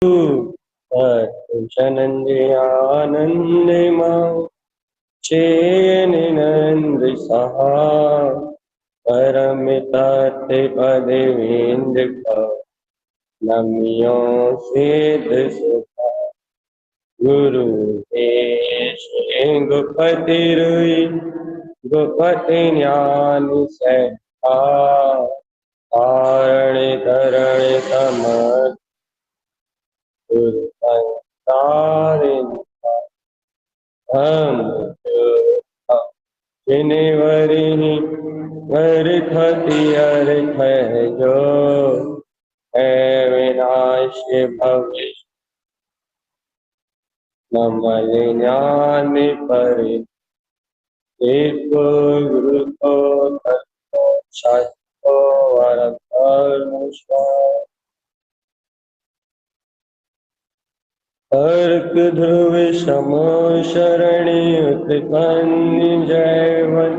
जनन्यानन्दमं चेनिनन्द सहा परमितते पदेवेन्द्र नम्यो सिद्ध सुखा गुरु देश गुपति रुई गुपति ज्ञान सैखा कारण करण समर्थ गुरु संसारिण हम जिनवरी वर्खति अर्थ जो है विनाश भविष्य नमल ज्ञान पर गुरु को तत्व शास्त्रो अर्क ध्रुव समो शरणी उत्पन्न जयवन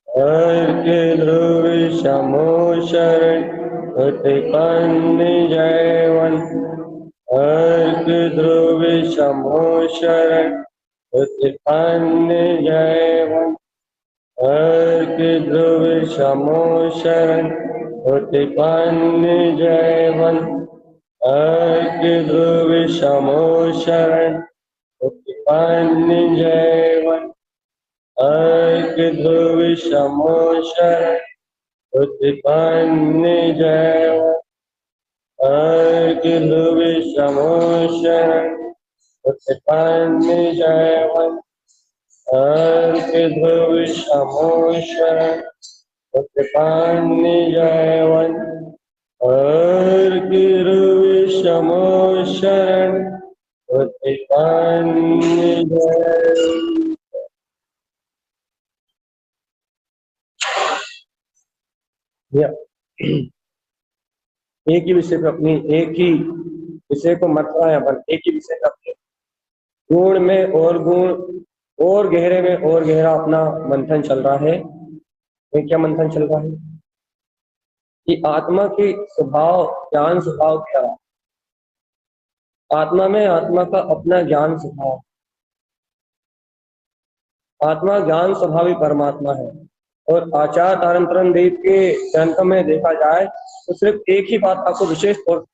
अर्क ध्रुव समो शरण उत्पन्न जयवन अर्क ध्रुव समो शरण उत्पन्न जयवन अर्क ध्रुव समो शरण उत्पन्न जयवन अर्क ध्रुव समो शरण उत्पन्न जयवन अर्क ध्रुव समो शरण उत्पन्न जयवन अर्क ध्रुव समो शरण उत्पन्न जयवन अर्क ध्रुव समो शरण उत्पन्न जयवन अर्क ध्रुव समो शरण उत्पन्न जयवन। एक ही विषय पे अपनी एक ही विषय को मत रहा है अपन एक ही विषय पे अपने गुण में और गुण और गहरे में और गहरा अपना मंथन चल रहा है। ये क्या मंथन चल रहा है कि आत्मा की स्वभाव ज्ञान स्वभाव क्या है। आत्मा में आत्मा का अपना ज्ञान स्वभाव, आत्मा ज्ञान स्वभावी परमात्मा है। और आचार्य तारतरन देव के ग्रंथ में देखा जाए तो सिर्फ एक ही बात आपको विशेष तौर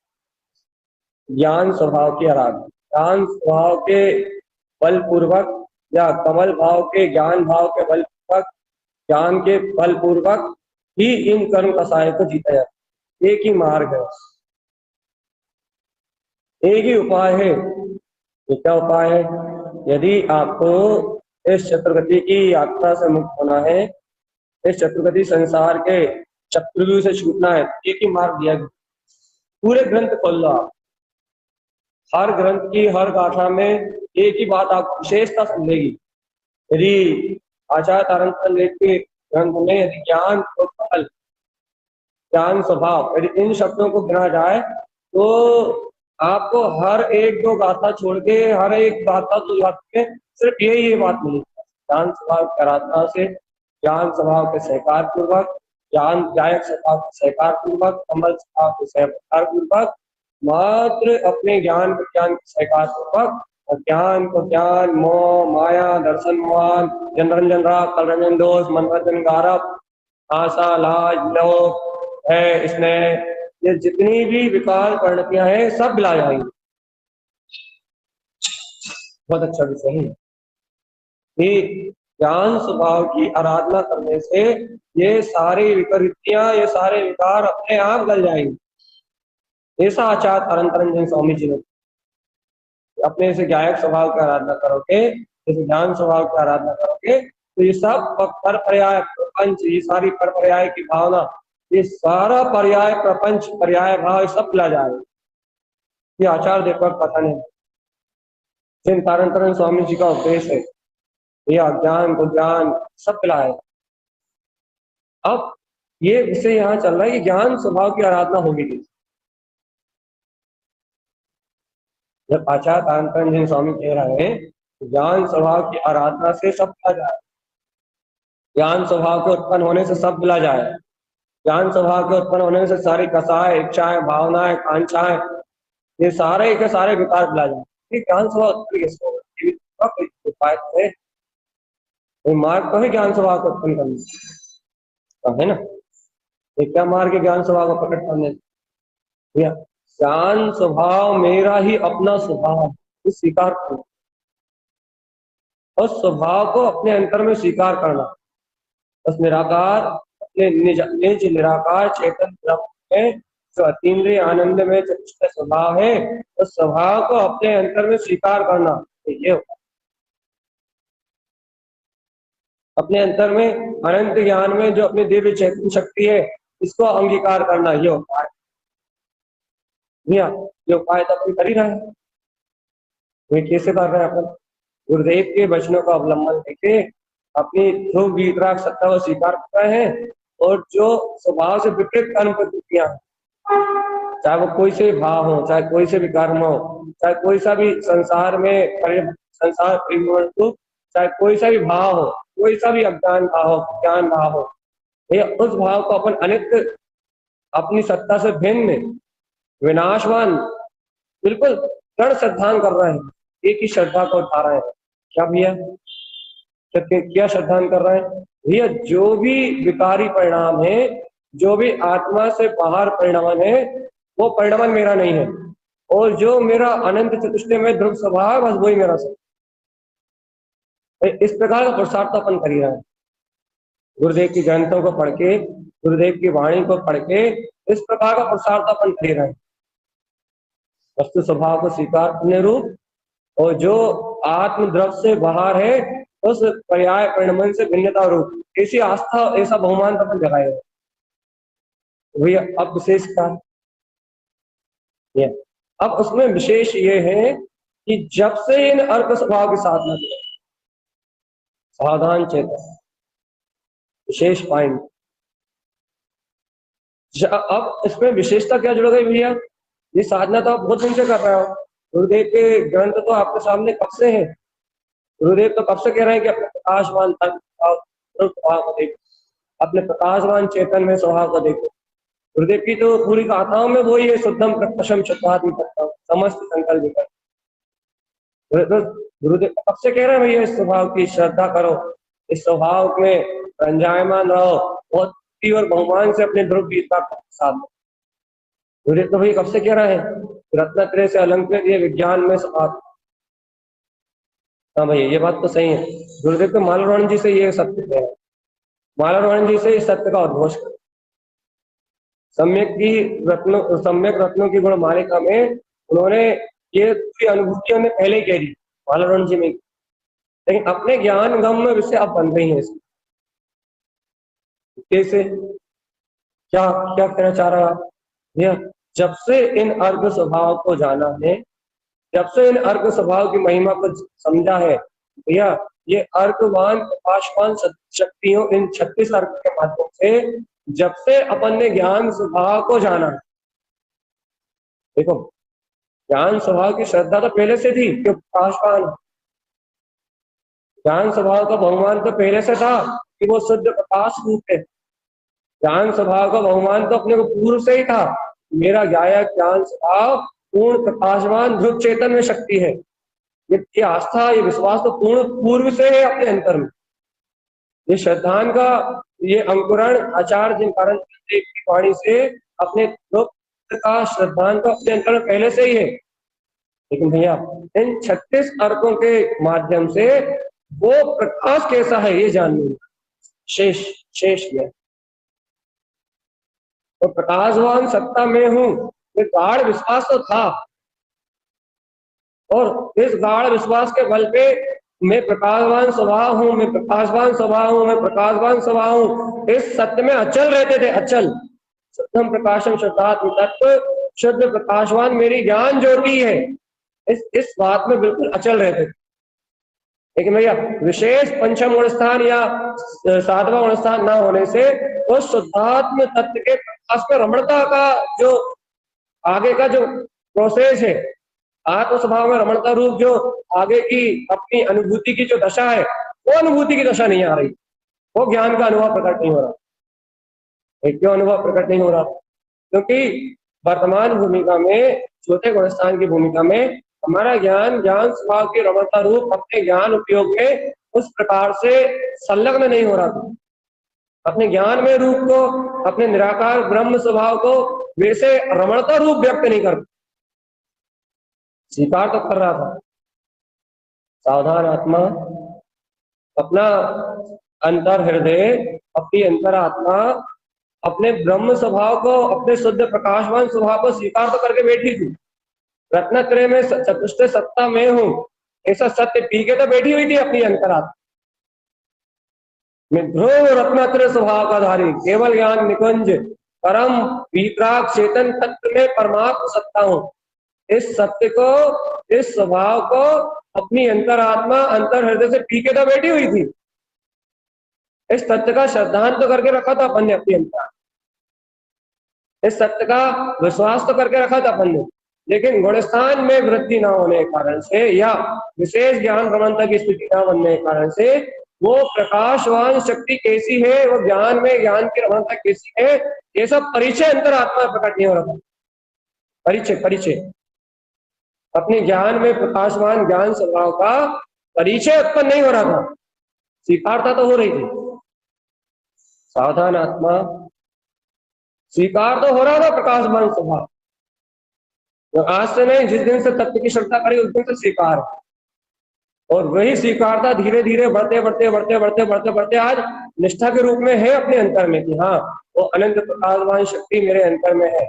ज्ञान स्वभाव की आराधना, ज्ञान स्वभाव के बलपूर्वक या कमल भाव के ज्ञान भाव के बलपूर्वक ज्ञान के बलपूर्वक ही इन कर्म कसाय को जीता जाता। एक ही मार्ग है, एक ही उपाय है। ये क्या उपाय है? यदि आपको इस चतुर्गति की यात्रा से मुक्त होना है, इस चतुर्गति संसार के चक्रव्यूह से छूटना है, एक ही मार्ग दिया गया। पूरे ग्रंथ खोल लो आप, हर ग्रंथ की हर गाथा में एक ही बात आपको विशेषता समझेगी। यदि आचार्य तारतरन देव के ग्रंथ में यदि ज्ञान और फल, ज्ञान स्वभाव, यदि इन शब्दों को गिना जाए तो आपको हर एक दो गाथा छोड़ के हर एक गाथा दो गाथा में सिर्फ ये बात मिलेगी। ज्ञान स्वभाव की आराधना से, ज्ञान स्वभाव के सहकार पूर्वक, ज्ञान जायक स्वभाव के सहकार पूर्वक, कमल स्वभाव के सहकार पूर्वक, मात्र अपने ज्ञान को ज्ञान के सहकार पूर्वक, ज्ञान को ज्ञान, मोह माया दर्शन मोहन जन रंजन राग कल रंजन दोष मनोरंजन गारव आशा लाज लोभ है, इसमें ये जितनी भी विकार परिणतियां हैं सब मिला जाएंगी। बहुत अच्छा विषय है कि ज्ञान स्वभाव की आराधना करने से ये सारी विपरीतियां, ये सारे विकार अपने आप गल जाएंगे। ऐसा आचार्य तारतरन स्वामी जी ने अपने से गायक स्वभाव की आराधना करोगे, जैसे ज्ञान स्वभाव की आराधना करोगे तो ये सब पर पर्याय प्रपंच, ये सारी पर पर्याय की भावना, ये सारा पर्याय प्रपंच पर्याय भाव सब मिला जाएगा। ये आचार्य देवक पता नहीं जिन तारतरन स्वामी जी का उपदेश है, ये अज्ञान को ज्ञान सब मिलाए। अब ये विषय यहाँ चल रहा है कि ज्ञान स्वभाव की आराधना होगी। जब आचार्य तारतरन स्वामी कह रहे हैं ज्ञान स्वभाव की आराधना से सब मिला जाए, ज्ञान स्वभाव के उत्पन्न होने से सब मिला जाए, ज्ञान स्वभाव के उत्पन्न होने से सारी कसाएं, इच्छाएं, भावनाएं, कांक्षाएं ये सारे के सारे विकार भुला जाए। ये ज्ञान स्वभाव उत्पन्न कैसे होगा? ये भी तो कोई उपाय तो है, कोई मार्ग तो है ज्ञान स्वभाव को उत्पन्न करने का, है ना? ये क्या मार्ग है ज्ञान स्वभाव को प्रकट करने का? या ज्ञान स्वभाव मेरा ही अपना स्वभाव है, ये स्वीकार करो, उस स्वभाव को अपने अंतर में स्वीकार करना। उस निराकार, अपने निज निज निराकार चेतन ब्रह्म में जो अतीन्द्रिय आनंद में चतुष्ट स्वभाव है, उस स्वभाव को अपने अंतर में स्वीकार करना, तो ये होता है। अपने अंतर में अनंत ज्ञान में जो अपनी दिव्य चेतन शक्ति है, इसको अंगीकार करना, ये होता है। ये उपाय तो अपन कर ही रहे हैं। वे कैसे कर रहे हैं अपन? गुरुदेव के वचनों का अवलंबन करके अपनी ध्रुव वितराग सत्ता को स्वीकार कर रहे हैं, और जो स्वभाव से विपरीत अनुपत्तियां, चाहे वो कोई से भी भाव हो, चाहे कोई से भी कर्म हो, चाहे कोई सा भी संसार में संसार परिवर्तन हो, चाहे कोई सा भी भाव हो, कोई सा भी अज्ञान भाव हो, ज्ञान भाव हो, ये उस भाव को अपन अनित्य अपनी सत्ता से भिन्न विनाशवान बिल्कुल दृढ़ श्रद्धान कर रहे हैं। एक ही श्रद्धा को उठा रहे हैं। क्या भैया? क्या श्रद्धान कर रहे हैं भैया? जो भी विकारी परिणाम है, जो भी आत्मा से बाहर परिणाम है, वो परिणाम मेरा नहीं है, और जो मेरा अनंत चतुष्ट में ध्रुव स्वभाव बस वही मेरा स्वभाव। इस प्रकार का पुरुषार्थ अपन कर ही रहे हैं। गुरुदेव की ग्रंथों को पढ़ के, गुरुदेव की वाणी को पढ़ के इस प्रकार का पुरुषार्थ अपन कर ही रहे हैं। वस्तु स्वभाव को स्वीकार करने रूप, और जो आत्मद्रव से बाहर है उस पर्याय परिणमन से भिन्नता रूप, ऐसी आस्था, ऐसा बहुमान अपन जगाए भैया। अब विशेष क्या? अब उसमें विशेष ये है कि जब से इन अर्क स्वभाव की साधना करें, सावधान चेतन, विशेष पॉइंट। अब इसमें विशेषता क्या जुड़ गई भैया? ये साधना तो आप बहुत दिन से कर रहे हो, गुरुदेव के ग्रंथ तो आपके सामने कब से है। गुरुदेव तो कब से कह रहे हैं कि अपने प्रकाशवान स्वभाव को देखो, अपने प्रकाशवान चेतन में स्वभाव को देखो। गुरुदेव की तो पूरी गाथाओं में वही है, शुद्धम प्रकाशम शुद्धात्म समस्त संकल्प विकल्प। गुरुदेव कब से कह रहे हैं भैया इस स्वभाव की श्रद्धा करो, इस स्वभाव में रंजायमान रहो, बहुत और बहुमान से अपने ध्रुव गीता के साथ। गुरुदेव तो भाई कब से कह रहे हैं, रत्नत्रय से अलंकृत ये विज्ञान में स्वभाव। हाँ भैया, ये बात तो सही है। गुरुदेव तो मालारमण जी से ये सत्य है, मालारमण जी से इस सत्य का उद्घोष कर। सम्यक रत्नों की गुण मालिका में उन्होंने ये पूरी अनुभूतियों ने पहले कह दी मालारमण जी में, लेकिन अपने ज्ञान गम में विषय अब बन गई है। कैसे? क्या क्या कहना चाह रहा भैया? जब से इन अर्घ स्वभाव को जाना है, जब से इन अर्घ स्वभाव की महिमा को समझा है भैया, ये अर्घवान प्रकाशवान शक्तियों, इन 36 अर्घ के माध्यम से जब से अपन ने ज्ञान स्वभाव को जाना, देखो ज्ञान स्वभाव की श्रद्धा तो पहले से थी कि प्रकाशवान, ज्ञान स्वभाव का बहुमान तो पहले से था कि वो शुद्ध प्रकाश रूप है। ज्ञान स्वभाव का बहुमान तो अपने को पूर्व से ही था, मेरा ज्ञान स्वभाव पूर्ण प्रकाशवान ध्रुव चेतन में शक्ति है। ये आस्था, ये विश्वास तो पूर्ण पूर्व से है अपने अंतर में। ये श्रद्धान का ये अंकुरण आचार्य जिनकार की वाणी से अपने का श्रद्धान का अपने अंतर में पहले से ही है। लेकिन भैया इन 36 अर्कों के माध्यम से वो प्रकाश कैसा है ये जानने शेष है। तो प्रकाशवान सत्ता में हूं, ये गाढ़ विश्वास तो था, और इस गाढ़ विश्वास के बल पे मैं प्रकाशवान स्वभाव हूं, मैं प्रकाशवान स्वभाव हूं, मैं प्रकाशवान स्वभाव हूं, इस सत्य में अचल रहते थे। अचल शुद्धम प्रकाशम शुद्धात्म तत्व, शुद्ध प्रकाशवान मेरी ज्ञान ज्योति है, इस बात में बिल्कुल अचल रहते थे। लेकिन भैया विशेष पंचम गुण स्थान या 7वां गुण स्थान न होने से उस शुद्धात्म तत्व के प्रकाश में रमणता का जो आगे का जो प्रोसेस है, आत्म स्वभाव में रमणता रूप जो आगे की अपनी अनुभूति की जो दशा है, वो अनुभूति की दशा नहीं आ रही, वो ज्ञान का अनुभव प्रकट नहीं हो रहा। क्यों अनुभव प्रकट नहीं हो रहा? क्योंकि वर्तमान भूमिका में चौथे गुणस्थान की भूमिका में हमारा ज्ञान ज्ञान स्वभाव के रमणता रूप अपने ज्ञान उपयोग में उस प्रकार से संलग्न नहीं हो रहा था। अपने ज्ञान में रूप को, अपने निराकार ब्रह्म स्वभाव को वैसे रमणता रूप व्यक्त नहीं कर, स्वीकार तो कर रहा था। सावधान आत्मा अपना अंतर हृदय, अपनी अंतरात्मा अपने ब्रह्म स्वभाव को, अपने शुद्ध प्रकाशवान स्वभाव को स्वीकार तो करके बैठी थी। रत्नत्रय में चतुष्ट सत्ता में हूं, ऐसा सत्य पी के तो बैठी हुई थी अपनी अंतरात्मा में। ध्रुव रत्नत्रय स्वभाव का धारी, केवल ज्ञान निकुंज परम वितराग चेतन तत्व में परमात्म सत्ता हूं। इस सत्य को, इस स्वभाव को अपनी अंतरात्मा अंतर हृदय से पी के तो बैठी हुई थी। इस सत्य का श्रद्धांत तो करके रखा था अपन ने अपनी अंतरात्मा, इस सत्य का विश्वास तो करके रखा था अपन ने, लेकिन गुणस्थान में वृद्धि ना होने के कारण से या विशेष ज्ञान रमणता की स्थिति न बनने के कारण से वो प्रकाशवान शक्ति कैसी है, वो ज्ञान में ज्ञान की रमणता कैसी है, ये सब परिचय अंतरात्मा प्रकट नहीं हो रहा था। परिचय अपने ज्ञान में प्रकाशवान ज्ञान स्वभाव का परिचय उत्पन्न नहीं हो रहा था। स्वीकारता तो हो रही थी। सावधान आत्मा, स्वीकार तो हो रहा था प्रकाशवान स्वभाव, तो आज से नहीं, जिस दिन से तत्व की श्रद्धा करी उस दिन से स्वीकार, और वही स्वीकारता धीरे धीरे बढ़ते आज निष्ठा के रूप में है अपने अंतर में कि हाँ वो अनंत प्रकाशवान शक्ति मेरे अंतर में है।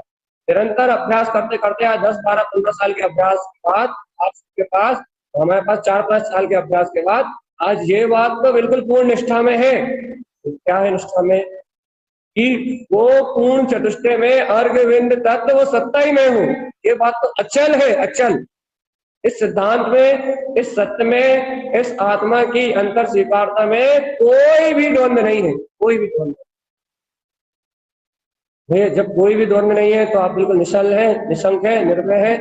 निरंतर अभ्यास करते करते आज 10, 12, 15 साल के अभ्यास के बाद आप सबके पास, हमारे पास 4-5 साल के अभ्यास के बाद आज ये बात तो बिल्कुल पूर्ण निष्ठा में है। तो क्या है निष्ठा में? कि वो पूर्ण चतुष्टय में अर्घविंद तत्व वो सत्ता ही मैं हूं। ये बात तो अचल है, अचल। इस सिद्धांत में, इस सत्य में, इस आत्मा की अंतर स्वीकारता में कोई भी द्वंद्व नहीं है, कोई भी द्वंद्व। जब कोई भी द्वंद्व नहीं है तो आप बिल्कुल निश्चल है, निशंक है, निर्भय है।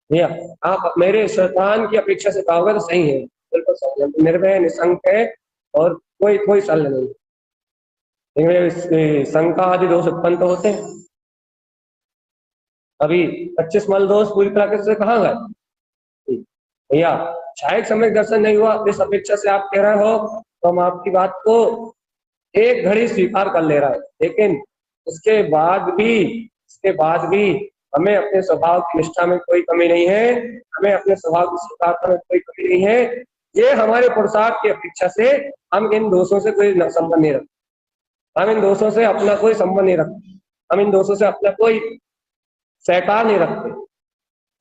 भैया आप मेरे श्रद्धान की अपेक्षा से कहोगे तो सही है, बिल्कुल सही है, निर्भय निशंक है और कोई शल्य नहीं। शंका आदि दोष उत्पन्न तो होते हैं। अभी 25 मल दोष पूरी तरह से कहाँ गए भैया? शायद सम्यक दर्शन नहीं हुआ, इस अपेक्षा से आप कह रहे हो तो हम आपकी बात को एक घड़ी स्वीकार कर ले रहा है, लेकिन उसके बाद भी हमें अपने स्वभाव की निष्ठा में कोई कमी नहीं है, हमें अपने स्वभाव की स्वीकारता में कोई कमी नहीं है। ये हमारे पुरुषार्थ की अपेक्षा से हम इन दोषों से कोई संबंध नहीं रखते, हम इन दोषों से अपना कोई संबंध नहीं रखते, हम इन दोषों से अपना कोई सहकार नहीं रखते।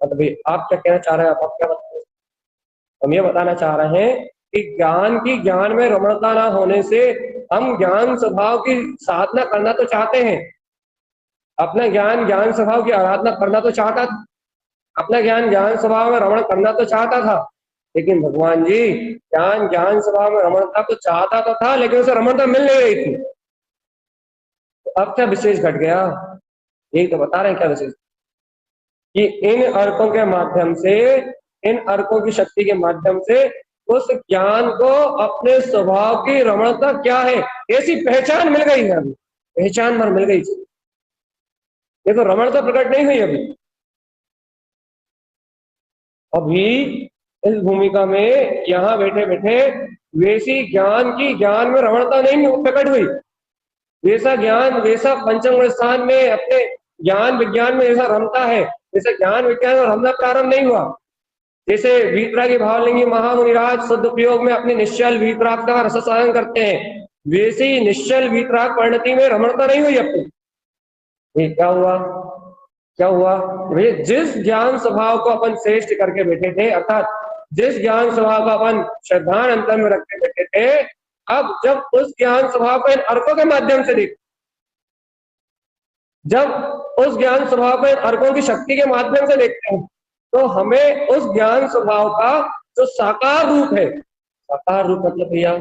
मतलब आप क्या कहना चाह रहे हैं? आप क्या बता रहे हैं? हम ये बताना चाह रहे हैं कि ज्ञान में रमणता ना होने से हम ज्ञान स्वभाव की साधना करना तो चाहते हैं, अपना ज्ञान स्वभाव की आराधना करना तो चाहता था, अपना ज्ञान स्वभाव में रमण करना तो चाहता था, लेकिन भगवान जी ज्ञान स्वभाव में रमणता तो चाहता तो था, लेकिन उसे रमणता मिल नहीं रही थी। तो अब क्या विशेष घट गया? यही तो बता रहे हैं क्या विशेष, कि इन अर्कों के माध्यम से, इन अर्कों की शक्ति के माध्यम से उस ज्ञान को अपने स्वभाव की रमणता क्या है ऐसी पहचान मिल गई है। अभी पहचान भर मिल गई, ये तो रमणता प्रकट नहीं हुई अभी इस भूमिका में यहाँ बैठे बैठे वैसी ज्ञान में रमणता नहीं प्रकट हुई। वैसा ज्ञान, वैसा पंचम स्थान में अपने ज्ञान विज्ञान में ऐसा रमता है, जैसे ज्ञान विज्ञान में रमना प्रारंभ नहीं हुआ। जैसे वीतरागी भावलिंगी महामुनिराज शुद्ध उपयोग में अपने निश्चल वीतराग का रस साधन करते हैं, वैसे ही निश्चल वीतराग परिणति में रमणता नहीं हुई अपनी। ये क्या हुआ? जिस ज्ञान स्वभाव को अपन श्रेष्ठ करके बैठे थे, अर्थात जिस ज्ञान स्वभाव को अपन श्रद्धान अंतर में रख के बैठे थे, अब जब उस ज्ञान स्वभाव को इन अर्कों के माध्यम से देख, जब उस ज्ञान स्वभाव को इन अर्कों की शक्ति के माध्यम से देखते हैं, तो हमें उस ज्ञान स्वभाव का जो साकार रूप है, साकार रूप मतलब भैया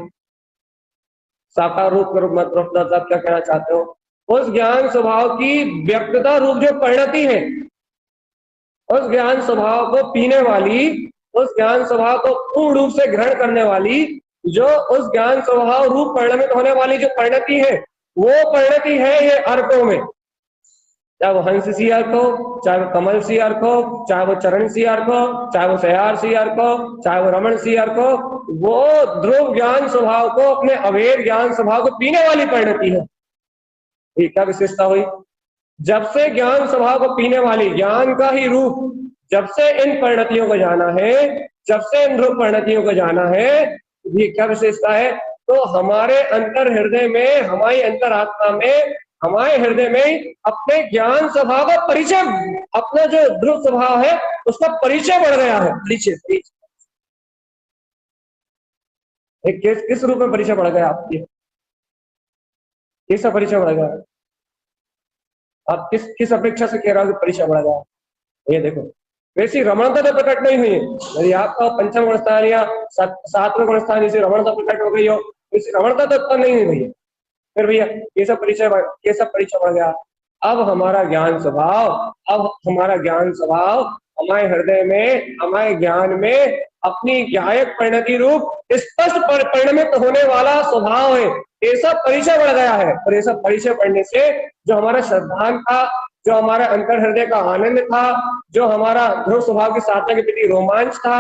साकार रूप मतलब आप क्या कहना चाहते हो? उस ज्ञान स्वभाव की व्यक्तता रूप जो परिणति है, उस ज्ञान स्वभाव को पीने वाली, उस ज्ञान स्वभाव को पूर्ण रूप से ग्रहण करने वाली, जो उस ज्ञान स्वभाव रूप परिणमित होने वाली जो परिणति है, वो परिणति है ये अर्कों में। चाहे वो हंस सी अर्क हो, चाहे वो कमल सी अर्क हो, चाहे वो चरण सी अर्क हो, चाहे वो सयार सी अर्क हो, चाहे वो रमण सी अर्क हो, वो ध्रुव ज्ञान स्वभाव को, अपने अवेद ज्ञान स्वभाव को पीने वाली परिणति है। ये क्या विशेषता हुई? जब से ज्ञान स्वभाव को पीने वाली, ज्ञान का ही रूप, जब से इन परिणतियों को जाना है, जब से इन ध्रुव परिणतियों को जाना है, ये क्या विशेषता है? तो हमारे अंतर हृदय में, हमारी अंतर आत्मा में, हमारे हृदय में अपने ज्ञान स्वभाव का परिचय, अपना जो ध्रुव स्वभाव है उसका परिचय बढ़ गया है। परिचय किस रूप में परिचय बढ़ गया आपकी? कैसा परिचय बढ़ गया? आप किस अपेक्षा से कह रहा हो कि परिचय बढ़ गया? ये देखो, वैसी रमणता तो प्रकट नहीं हुई है। यदि आपका पंचम गुण स्थान या सातवें गुण स्थान जैसी रमणता प्रकट हो गई हो, वैसी रमणता तो उत्पन्न नहीं हुई भैया। फिर भैया कैसा परिचय बढ़ गया? अब हमारा ज्ञान स्वभाव हमारे हृदय में, हमारे ज्ञान में अपनी ज्ञायक परिणति रूप स्पष्ट परिणमित होने वाला स्वभाव है, ऐसा परिचय बढ़ गया है। और ऐसा परिचय बढ़ने से जो हमारा श्रद्धान था, जो हमारा अंतर हृदय का आनंद था, जो हमारा ध्रुव स्वभाव की साधना के प्रति रोमांच था,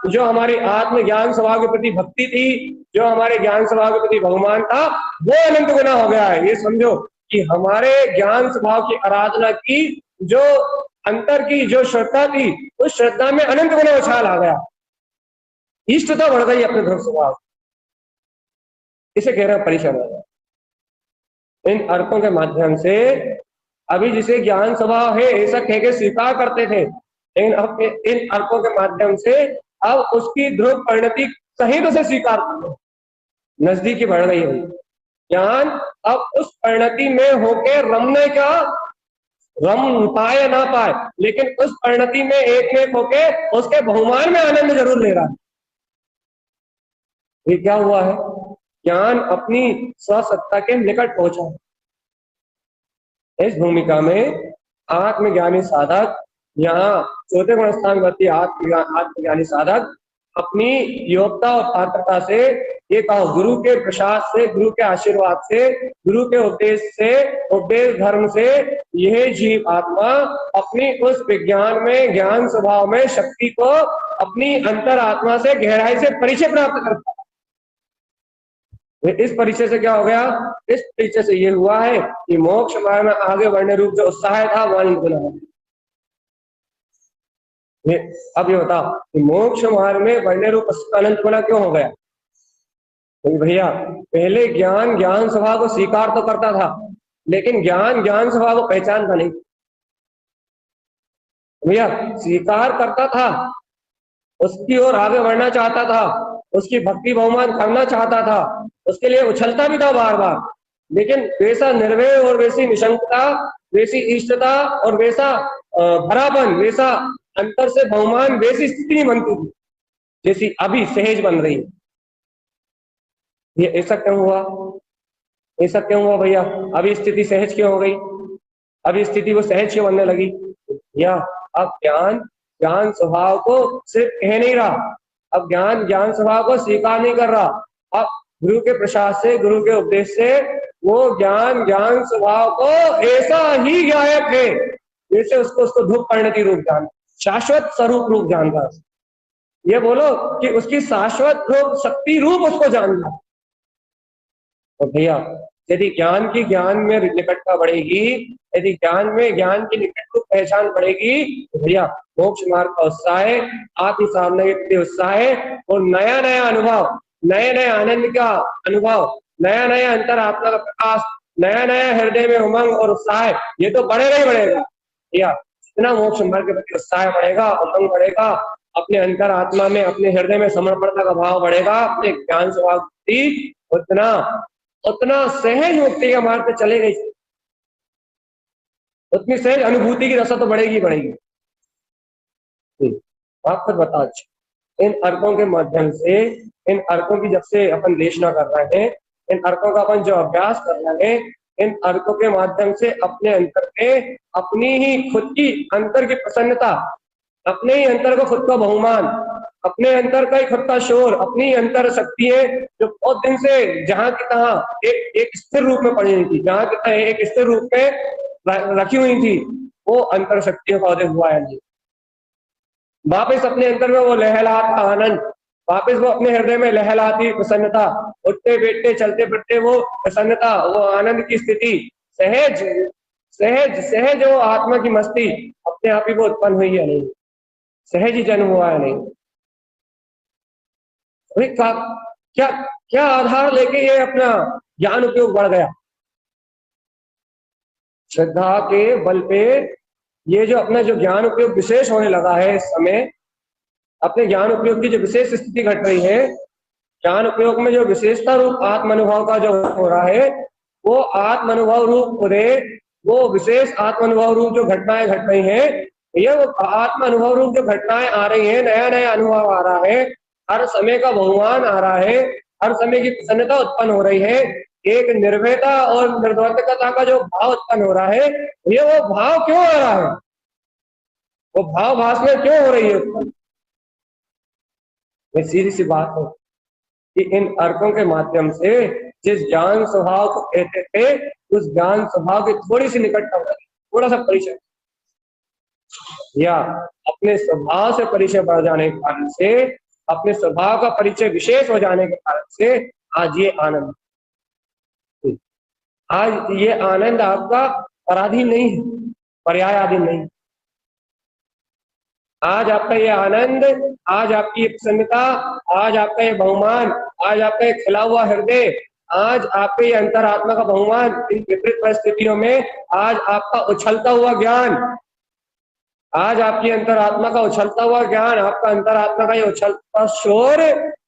जो हमारी आत्म ज्ञान स्वभाव के प्रति भक्ति थी, जो हमारे ज्ञान स्वभाव के प्रति बहुमान था, वो अनंत गुना हो गया है। ये समझो कि हमारे ज्ञान स्वभाव की आराधना की जो अंतर की जो श्रद्धा थी, उस श्रद्धा में अनंत गुना उछाल आ गया, इष्टता बढ़ गई अपने ध्रुव स्वभाव। इसे कह रहे हैं परिचय बढ़ गया। इन अर्कों के माध्यम से अभी जिसे ज्ञान स्वभाव है ऐसा कह के स्वीकार करते थे, लेकिन इन अर्कों के माध्यम से अब उसकी ध्रुव परिणति सही तो से स्वीकार करते, नजदीकी बढ़ गई है। ज्ञान अब उस परिणति में होके रमने का, रम पाए ना पाए, लेकिन उस परिणति में एक होके उसके बहुमान में आनंद जरूर ले रहा है। ये क्या हुआ है? ज्ञान अपनी स्वसत्ता के निकट पहुंचा है। इस भूमिका में आत्मज्ञानी साधक, यहाँ चौथे गुण स्थान वर्ती आत्मज्ञानी साधक अपनी योग्यता और पात्रता से, ये कहो गुरु के प्रसाद से, गुरु के आशीर्वाद से, गुरु के उपदेश से, उपदेश धर्म से, यह जीव आत्मा अपनी उस विज्ञान में, ज्ञान स्वभाव में शक्ति को अपनी अंतर आत्मा से गहराई से परिचय प्राप्त करता है। इस परिचय से क्या हो गया? इस परिचय से ये हुआ है कि मोक्ष मार्ग में आगे बढ़ने रूप जो उत्साह था वो अनंत गुना है। अब ये बताओ कि मोक्ष मार्ग में बढ़ने रूप अनंत गुना क्यों हो गया? तो भैया पहले ज्ञान स्वभाव को स्वीकार तो करता था, लेकिन ज्ञान स्वभाव को पहचानता नहीं। भैया स्वीकार करता था, उसकी ओर आगे बढ़ना चाहता था, उसकी भक्ति बहुमान करना चाहता था, उसके लिए उछलता भी था बार बार, लेकिन वैसा निर्भय और वैसी निशंकता, वैसी इष्टता और वैसा भरापन, वैसा अंतर से बहुमान, वैसी स्थिति नहीं बनती थी जैसी अभी सहज बन रही है। ये ऐसा क्यों हुआ? ऐसा क्यों हुआ भैया? अभी स्थिति सहज क्यों हो गई? अभी स्थिति वो सहज क्यों बनने लगी? या अब ज्ञान स्वभाव को सिर्फ कह नहीं रहा, अब ज्ञान स्वभाव को स्वीकार नहीं कर रहा, अब गुरु के प्रसाद से, गुरु के उपदेश से वो ज्ञान स्वभाव को ऐसा ही ज्ञायक है जैसे उसको ध्रुव परिणति रूप जान, शाश्वत स्वरूप रूप जानता। ये बोलो कि उसकी शाश्वत रूप शक्ति रूप उसको जानना। तो भैया यदि ज्ञान में निकटता बढ़ेगी, यदि ज्ञान की निकट को पहचान बढ़ेगी, तो भैया मोक्ष मार्ग का उत्साह है, आत्म साधना के प्रति उत्साह है, और नया नया अनुभव, नए नए आनंद का अनुभव, नया नया अंतर आत्मा का प्रकाश, नया नया हृदय में उमंग और उत्साह, ये तो बढ़ेगा ही बढ़ेगा। भैया जितना मोक्ष मार्ग के प्रति उत्साह बढ़ेगा, उमंग बढ़ेगा, अपने अंतर आत्मा में, अपने हृदय में समर्पणता का भाव बढ़ेगा, अपने ज्ञान स्वभाव की उतना सहज मुक्ति का मार्ग पे चले गई, उतनी सहज अनुभूति की रसा तो बढ़ेगी। आप खुद बताओ, इन अर्कों के माध्यम से, इन अर्कों की जब से अपन देशना कर रहे हैं, इन अर्कों का अपन जो अभ्यास कर रहे हैं, इन अर्कों के माध्यम से अपने अंतर में अपनी ही खुद की अंतर की प्रसन्नता, अपने ही अंतर को खुद का बहुमान, अपने अंतर का ही खुद का शोर, अपनी अंतर शक्ति है जो बहुत दिन से जहां की तहां एक स्थिर रूप में पड़ी हुई थी, जहां की तहां एक स्थिर रूप में रखी हुई थी, वो अंतर शक्तियों का उदय हुआ है नहीं। वापिस अपने अंतर में वो लहलाता आनंद, वापिस वो अपने हृदय में लहलाती प्रसन्नता, उठते बैठते चलते फिरते वो प्रसन्नता, वो आनंद की स्थिति, सहज सहज सहज वो आत्मा की मस्ती अपने आप ही वो उत्पन्न हुई है नहीं, सहज ही जन्म हुआ है नहीं। अरे क्या क्या आधार लेके ये अपना ज्ञान उपयोग बढ़ गया? श्रद्धा के बल पे ये जो अपना जो ज्ञान उपयोग विशेष होने लगा है इस समय, अपने ज्ञान उपयोग की जो विशेष स्थिति घट रही है, ज्ञान उपयोग में जो विशेषता रूप आत्म अनुभव का जो हो रहा है, वो आत्म अनुभव रूप उदय, वो विशेष आत्म अनुभव रूप जो घटनाएं घट रही हैं, ये वो आत्म अनुभव रूप जो घटनाएं आ रही हैं, नया नया अनुभव आ रहा है, हर समय का बहुमान आ रहा है, हर समय की प्रसन्नता उत्पन्न हो रही है, एक निर्भयता और निर्वर्तकता का जो भाव उत्पन्न हो रहा है, ये वो भाव क्यों आ रहा है? वो भाव भाषण क्यों हो रही है उत्पन्न? ये सीधी सी बात है कि इन अर्कों के माध्यम से जिस ज्ञान स्वभाव को कहते थे, उस ज्ञान स्वभाव की थोड़ी सी निकटता, थोड़ा सा परिचय, या अपने स्वभाव से परिचय बढ़ जाने के कारण से, अपने स्वभाव का परिचय विशेष हो जाने के कारण से आज ये आनंद, आज ये आनंद आपका पराधीन नहीं है, पर्यायाधीन नहीं। आज आपका ये आनंद, आज आपकी ये प्रसन्नता, आज आपका ये बहुमान, आज आपका ये खिला हुआ हृदय, आज आपके ये अंतरात्मा का बहुमान, इन विपरीत परिस्थितियों में आज आपका उछलता हुआ ज्ञान, आज आपकी अंतरात्मा का उछलता हुआ ज्ञान, आपका अंतरात्मा का ये उछलता शोर,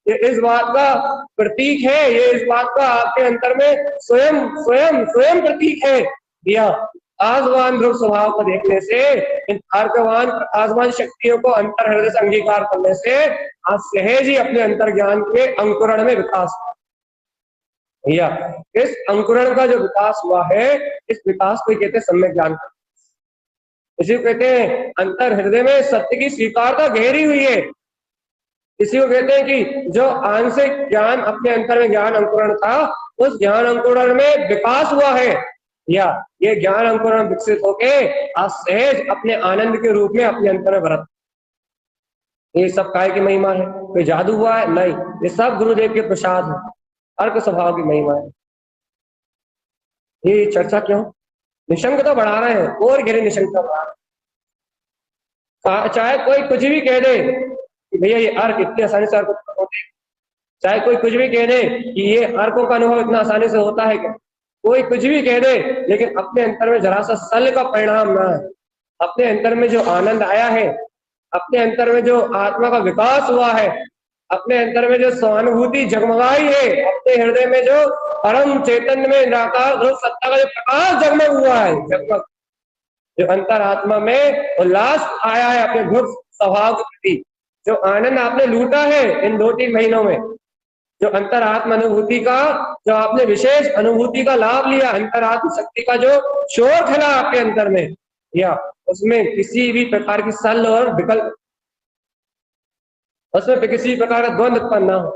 ये इस बात का प्रतीक है, ये इस बात का आपके अंतर में स्वयं स्वयं स्वयं प्रतीक है। या आसमान ध्रुव स्वभाव को देखने से, इन अर्कवान आसमान शक्तियों को अंतर हृदय से अंगीकार करने से आज सहज ही अपने अंतर ज्ञान के अंकुरण में विकास, या इस अंकुरण का जो विकास हुआ है, इस विकास को कहते हैं सम्यक ज्ञान। इसी को कहते हैं अंतर हृदय में सत्य की स्वीकारता गहरी हुई है। इसी को कहते हैं कि जो आंशिक ज्ञान अपने अंतर में ज्ञान अंकुरण था, उस ज्ञान अंकुरण में विकास हुआ है, या ये ज्ञान अंकुरण विकसित होके आज सहज अपने आनंद के रूप में अपने अंतर में भरत। ये सब काय की महिमा है? कोई जादू हुआ है? नहीं, ये सब गुरुदेव के प्रसाद है, अर्क स्वभाव की महिमा है। ये चर्चा क्यों? निशंकता बढ़ा रहे हैं, और गहरी निशंकता बढ़ा रहे हैं। चाहे कोई कुछ भी कह दे कि भैया ये अर्क इतनी आसानी से अर्क होते, चाहे कोई कुछ भी कह दे कि ये अर्कों का अनुभव इतना आसानी से होता है क्या, कोई कुछ भी कह दे, लेकिन अपने अंतर में जरा सा सल का परिणाम ना है, अपने अंतर में जो आनंद आया है, अपने अंतर में जो आत्मा का विकास हुआ है, अपने अंतर में जो सहानुभूति जगमगाई है, अपने हृदय में जो परम चैतन्य में निराकार ध्रुव सत्ता का जो प्रकाश जगमग हुआ है, जगमग जो अंतर आत्मा में उल्लास आया है अपने ध्रुव स्वभाव के प्रति, जो आनंद आपने लूटा है इन 2-3 महीनों में, जो अंतरात्म अनुभूति का, जो आपने विशेष अनुभूति का लाभ लिया, अंतरात्म शक्ति का जो शोर खिला आपके अंतर में, या उसमें किसी भी प्रकार की सल और विकल्प, उसमें किसी प्रकार का द्वंद उत्पन्न ना हो,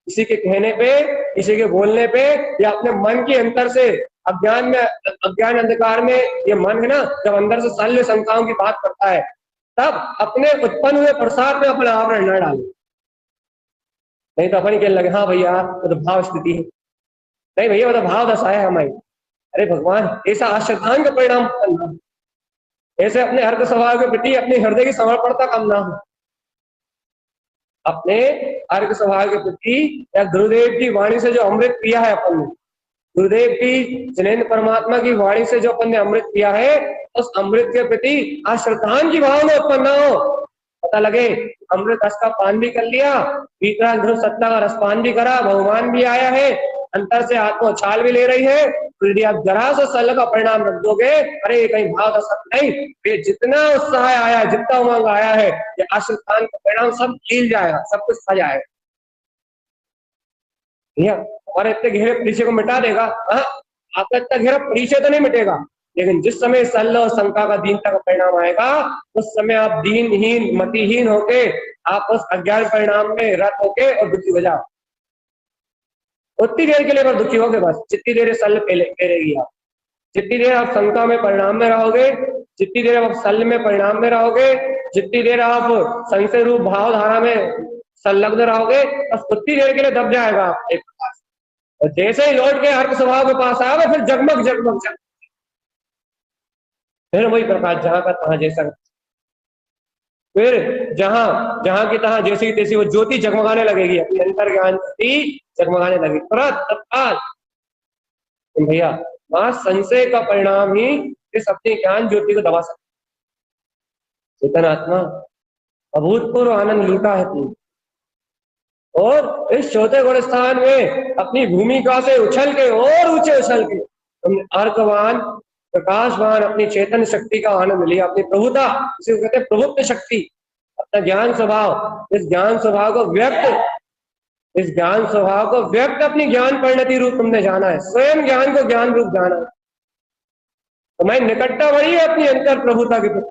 किसी के कहने पे, किसी के बोलने पे, या अपने मन के अंतर से, अज्ञान में, अज्ञान अंधकार में ये मन है ना, जब अंदर से शल्य शंकाओं की बात करता है, तब अपने उत्पन्न हुए प्रसाद में अपना आवरण न डाले। नहीं तो अपन कहने लगे हाँ भैया वो तो भाव स्थिति है, नहीं भैया वो तो भाव दशा है हमारी। अरे भगवान, ऐसा अश्रद्धान का परिणाम करना, ऐसे अपने अर्क स्वभाव के प्रति अपने हृदय की समर्पणता कम ना हो, अपने अर्क स्वभाव के प्रति, या गुरुदेव की वाणी से जो अमृत पिया है अपन ने, गुरुदेव की जनेन्द्र परमात्मा की वाणी से जो अपन ने अमृत पिया है, उस अमृत के प्रति अश्रद्धान की भावना उत्पन्न ना हो। पता लगे अमृत रस का पान भी कर लिया, भीतर ध्रुव सत्ता का रसपान भी करा, बहुमान भी आया है, अंतर से आत्मा उछाल भी ले रही है, तो यदि आप जरा सा सल का परिणाम रख दोगे, अरे कहीं भाव दशा नहीं, ये जितना उत्साह आया, जितना उमंग आया है, ये अश्रद्धान का परिणाम सब खिल जाएगा, सब कुछ खा जाएगा, और इतने गहरे परिचय को मिटा देगा। आपका इतना गहरा परिचय तो नहीं मिटेगा, लेकिन जिस समय सल और शंका का दीनता का परिणाम आएगा, उस समय आप दीनहीन मतिहीन होके, आप उस अज्ञान परिणाम में रत होके और दुखी हो जाओ। उतनी देर के लिए बस दुखी होगे, बस जितनी देर सल फेरेगी आप, जितनी देर आप शंका में परिणाम में रहोगे, जितनी देर आप सल में परिणाम में रहोगे, जितनी देर आप संशय रूप भावधारा में संलग्न रहोगे, बस उतनी देर के लिए दब जाएगा आप एक प्रकार से। और जैसे ही लौट के अर्थ स्वभाव के पास आओगे, फिर जगमग जगमग जगमग, फिर वही प्रकाश जहां का तहां जैसा, फिर जहां जहां की तहां जैसी की तैसी वो ज्योति जगमगाने लगेगी, अपनी अंतर ज्ञान ज्योति जगमगाने लगेगी तुरंत तत्काल। भैया वहां संशय का परिणाम ही इस अपने ज्ञान ज्योति को दबा सकता। चेतन आत्मा अभूतपूर्व आनंद लूटा है तू, और इस चौथे गुण स्थान में अपनी भूमिका से उछल के और ऊंचे उछल के तुमने अर्कवान प्रकाशवान अपनी चेतन शक्ति का आनंद लिया, अपनी प्रभुता, इसे कहते हैं प्रभुत्व शक्ति, अपना ज्ञान स्वभाव, इस ज्ञान स्वभाव को व्यक्त, इस ज्ञान स्वभाव को व्यक्त अपनी ज्ञान परिणति रूप तुमने जाना है, स्वयं ज्ञान को ज्ञान रूप जाना है। तुम्हारी निकटता बढ़ी है अपनी अंतर प्रभुता के प्रति,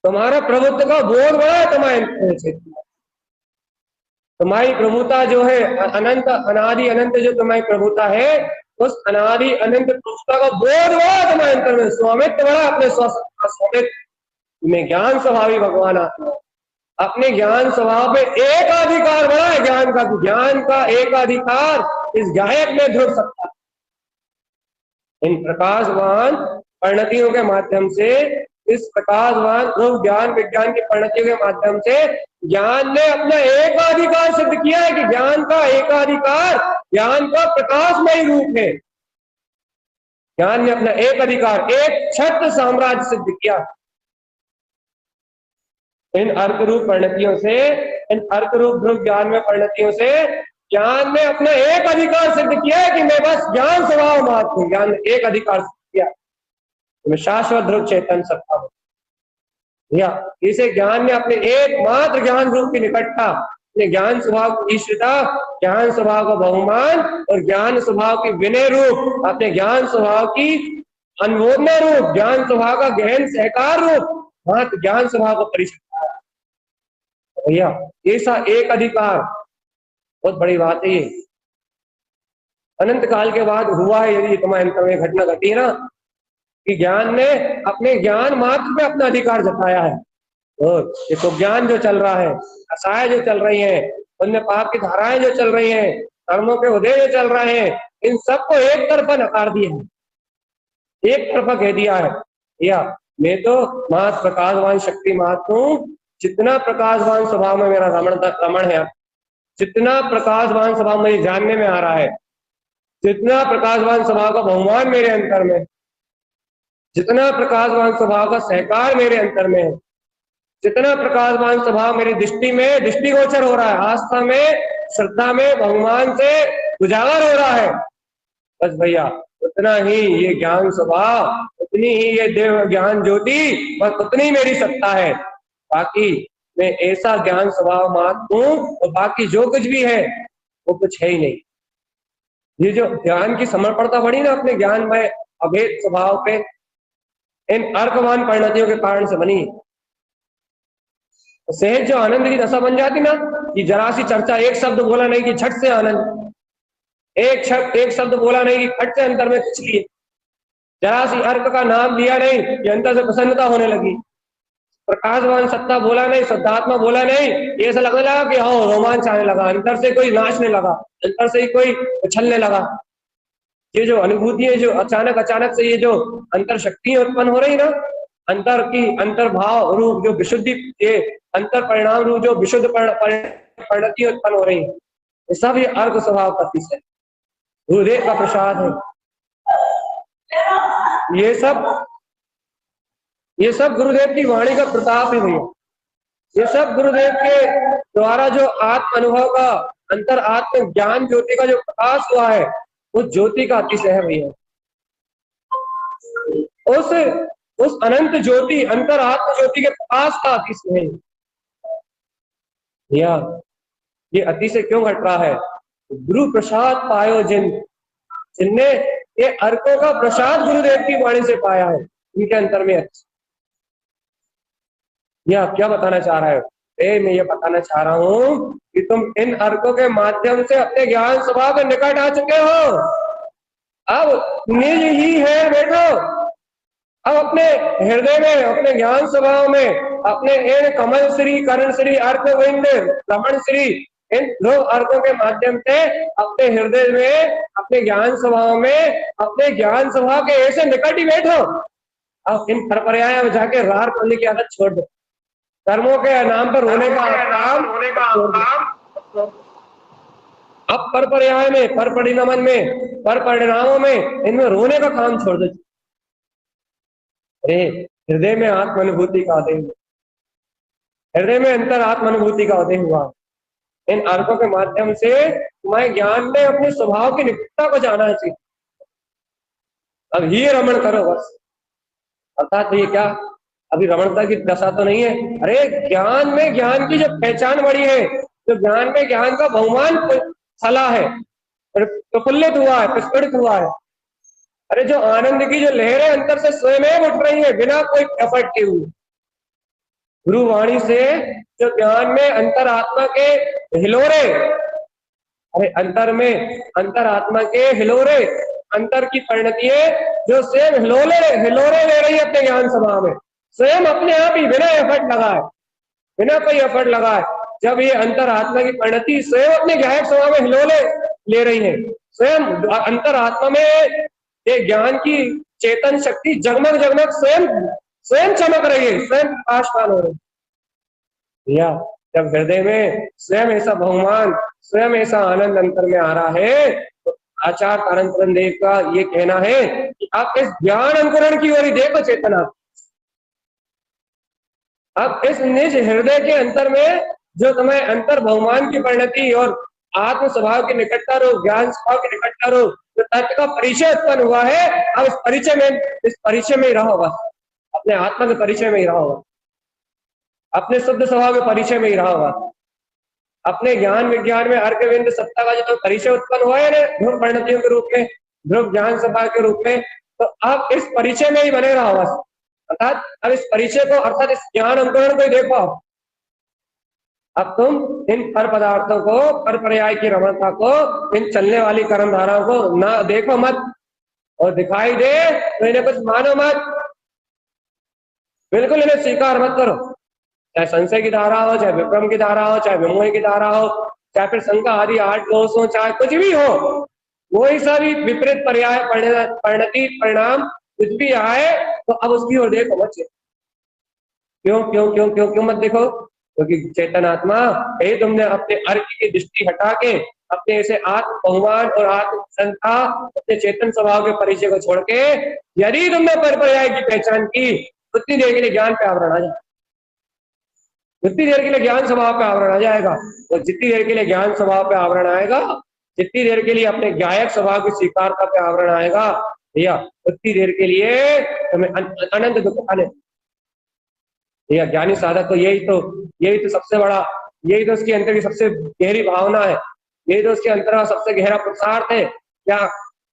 तुम्हारा प्रभुत्व का बोध बढ़ा है तुम्हारे, तुम्हारी प्रभुता जो है अनंत अनादि अनंत जो तुम्हारी प्रभुता है, उस अनादि अनंत प्रभुता का बोध बढ़ा तुम्हारे अंतर में, स्वामित्व बढ़ा अपने स्वामित्व में, ज्ञान स्वभावी भगवान आत्मा अपने ज्ञान स्वभाव में एक अधिकार बढ़ा है ज्ञान का, ज्ञान का एक अधिकार इस गायक में ध्रुव सकता है। इन प्रकाशवान परिणतियों के माध्यम से, इस प्रकाशवान ध्रुव ज्ञान विज्ञान की परिणतियों के माध्यम से ज्ञान ने अपना एकाधिकार सिद्ध किया है कि ज्ञान का एकाधिकार ज्ञान का प्रकाशमय रूप है। ज्ञान ने अपना एक अधिकार, एक छत्र साम्राज्य सिद्ध किया। इन अर्थ रूप परिणतियों से, इन अर्थ रूप ध्रुव ज्ञान में परिणतियों से ज्ञान ने अपना एक अधिकार सिद्ध किया है कि मैं बस ज्ञान स्वभाव मात्र हूं। ज्ञान ने एक अधिकार सिद्ध किया, मैं शाश्वत ध्रुव चेतन सत्ता हूं। या इसे ज्ञान ने अपने एकमात्र ज्ञान रूप की निकटता, अपने ज्ञान स्वभाव की ईश्वरता, ज्ञान स्वभाव का बहुमान और ज्ञान स्वभाव की विनय रूप, अपने ज्ञान स्वभाव की अनुमोदना रूप, ज्ञान स्वभाव का गहन सहकार रूप मात्र ज्ञान स्वभाव को परिचय भैया। ऐसा एक अधिकार बहुत बड़ी बात है। ये अनंत काल के बाद हुआ है, यदि तुम्हारे अंतर में घटना घटी है ना कि ज्ञान ने अपने ज्ञान मात्र पे अपना अधिकार जताया है। और ये तो ज्ञान जो चल रहा है, असाय जो चल रही है, उनमें पाप की धाराएं जो चल रही हैं, कर्मों के उदय जो चल रहे हैं, इन सबको एक तरफा नकार दिया है, एक तरफा कह दिया है या मैं तो मात्र प्रकाशवान शक्ति मात्र हूं। जितना प्रकाशवान स्वभाव में मेरा रमण है, जितना प्रकाशवान स्वभाव मुझे जानने में आ रहा है, जितना प्रकाशवान स्वभाव का बहुमान मेरे अंतर में, जितना प्रकाशवान स्वभाव का सहकार मेरे अंतर में है, जितना प्रकाशवान स्वभाव मेरी दृष्टि में दृष्टिगोचर हो रहा है, आस्था में, श्रद्धा में, बहुमान से उजागर हो रहा है, बस भैया उतना ही ये ज्ञान स्वभाव, उतनी ही ये देव ज्ञान ज्योति, बस उतनी मेरी सत्ता है। बाकी मैं ऐसा ज्ञान स्वभाव मात्र हूं और बाकी जो कुछ भी है वो कुछ है ही नहीं। ये जो ज्ञान की समर्पणता बढ़ी ना अपने ज्ञान में अभेद स्वभाव पे, इन अर्कवान परिणतियों के कारण से बनी। सहज जो आनंद की दशा बन जाती ना कि जरा सी चर्चा, एक शब्द बोला नहीं कि झट से आनंद, एक शब्द बोला नहीं कि खट से अंतर में कुछ लिए, जरा सी अर्क का नाम लिया नहीं कि अंतर से प्रसन्नता होने लगी, प्रकाशवान सत्ता बोला नहीं, शुद्धात्मा बोला नहीं, ये ऐसा लगने लगा कि हाँ रोमांच आने लगा, अंतर से कोई नाचने लगा, अंतर से ही कोई उछलने लगा। ये जो अनुभूति है, जो अचानक से ये जो अंतर शक्ति उत्पन्न हो रही ना, अंतर की अंतर्भाव रूप जो विशुद्धि, ये अंतर परिणाम रूप जो विशुद्ध परिणति उत्पन्न हो रही है, ये सब ये अर्क स्वभाव का है, गुरुदेव का प्रसाद है। ये सब गुरुदेव की वाणी का प्रताप है भैया। ये सब गुरुदेव के द्वारा जो आत्म अनुभव का, अंतर आत्म ज्ञान ज्योति का जो प्रकाश हुआ है, उस ज्योति का अतिशय है भैया। उस अनंत ज्योति, अंतर आत्म ज्योति के प्रकाश का अतिशय है भैया। ये अतिशय क्यों घट रहा है? गुरु प्रसाद पायो जिनने ये अर्कों का प्रसाद गुरुदेव की वाणी से पाया है, इनके अंतर में ये आप क्या बताना चाह रहा है? मैं ये बताना चाह रहा हूं कि तुम इन अर्कों के माध्यम से अपने ज्ञान स्वभाव के निकट आ चुके हो। अब निज ही है बैठो। अब अपने हृदय में, अपने ज्ञान स्वभाव में, अपने इन कमल श्री, कर्ण श्री, अर्क विंद, रमण श्री, इन दो अर्कों के माध्यम से अपने हृदय में, अपने ज्ञान स्वभाव में, अपने ज्ञान स्वभाव के ऐसे निकट ही बैठो। अब इन परपर्याय में जाके रार करने की आदत छोड़ दो, कर्मों के नाम पर रोने का काम छोड़ दो। अब पर पर्याय में, पर परिणमन में, पर परिणामों में, इनमें रोने का काम छोड़ दो। अरे हृदय में आत्मानुभूति का उदय हुआ, हृदय में अंतर आत्मानुभूति का उदय हुआ। इन अर्कों के माध्यम से तुम्हारे ज्ञान में अपने स्वभाव की निकटता को जाना चाहिए। अब ही रमण करो बस। अर्थात ये क्या, अभी रमणता की दशा तो नहीं है। अरे ज्ञान में ज्ञान की जो पहचान बड़ी है, जो ज्ञान में ज्ञान का बहुमान फला है, प्रफुल्लित हुआ है, प्रस्फुटित हुआ है। अरे जो आनंद की जो लहरें अंतर से स्वयं उठ रही है बिना कोई एफर्ट किए हुए, गुरु वाणी से जो ज्ञान में अंतर आत्मा के हिलोरे, अरे अंतर में अंतर आत्मा के हिलोरे, अंतर की परिणति जो स्वयं हिलोरे ले रही है अपने ज्ञान सभा में, स्वयं अपने आप ही बिना एफर्ट लगाए, बिना कोई एफर्ट लगाए, जब ये अंतर आत्मा की परिणति स्वयं अपने गायक सभा में हिलोले ले रही है, स्वयं अंतर आत्मा में ये ज्ञान की चेतन शक्ति जगमग जगमग स्वयं चमक रही है, स्वयं प्रकाशमान हो रही है। या जब हृदय में स्वयं ऐसा बहुमान, स्वयं ऐसा आनंद अंतर में आ रहा है, तो आचार्य तारण देव का ये कहना है कि आप इस ज्ञान अंकुरण की ओर देखो चेतना। अब इस निज हृदय के अंतर में जो तुम्हें अंतर बहुमान की परिणति और आत्म स्वभाव की निकटता रो, ज्ञान स्वभाव की निकटता रो, जो तत्व का परिचय उत्पन्न हुआ है, अब इस परिचय में ही रहो बस, अपने आत्मा के परिचय में ही रहो, अपने शुद्ध स्वभाव के परिचय में ही रहो बस। अपने ज्ञान विज्ञान में अर्क विंद सत्ता का जो परिचय उत्पन्न हुआ है ना, ध्रुव परिणतियों के रूप में, ध्रुव ज्ञान स्वभाव के रूप में, तो आप इस परिचय में ही बने रहो बस। अर्थात अब इस परिचय को, अर्थात इस ज्ञान अंकुरण को ही देखो। अब तुम इन पर पदार्थों को, पर पर्याय की रमणता को, इन चलने वाली कर्म धाराओं को ना देखो मत, और दिखाई दे तो इन्हें कुछ मानो मत, बिल्कुल इन्हें स्वीकार मत करो। चाहे संशय की धारा हो, चाहे विक्रम की धारा हो, चाहे विमोह की धारा हो, चाहे फिर शंका आदि 8 दोष हो, चाहे कुछ भी हो, वही सभी विपरीत पर्याय परिणति परिणाम कुछ भी आए तो अब उसकी ओर देखो मत। क्यों क्यों क्यों क्यों क्यों मत देखो? क्योंकि चेतन आत्मा यही तुमने अपने अर्क की दृष्टि हटा के, अपने ऐसे आत्म बहुमान और आत्म संता, अपने चेतन स्वभाव के परिचय को छोड़ के, यदि तुमने पर पर्याय की पहचान की, उतनी देर के लिए ज्ञान पे आवरण आ जाए, जितनी देर के लिए ज्ञान स्वभाव पे आवरण आ जाएगा, और जितनी देर के लिए ज्ञान स्वभाव पे आवरण आएगा, जितनी देर के लिए अपने गायक स्वभाव की स्वीकारता पे आवरण आएगा भैया, उतनी देर के लिए तुम्हें अनंत दुख आने। भैया ज्ञानी साधक तो यही तो सबसे बड़ा, यही तो उसके अंतर की सबसे गहरी भावना है, यही तो उसके अंतर का सबसे गहरा पुरुषार्थ है क्या,